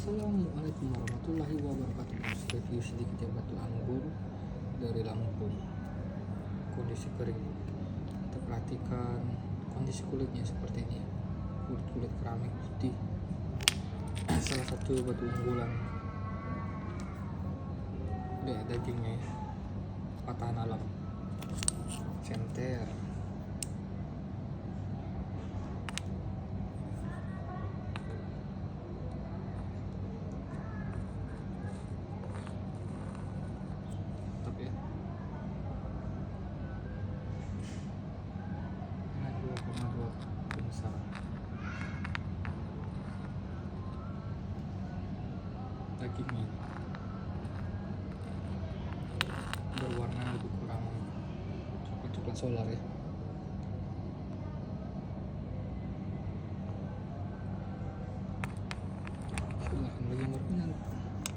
Assalamualaikum warahmatullahi wabarakatuh. Review sedikit ya batu anggur dari Lampung. Kondisi kering. Kita perhatikan kondisi kulitnya seperti ini. Kulit keramik putih. Salah satu batu unggulan. Lihat dagingnya ya. Patahan alam. Center. Ya. Nah, 2,2 besar. Dagingnya berwarna lebih kurang coklat solar ya.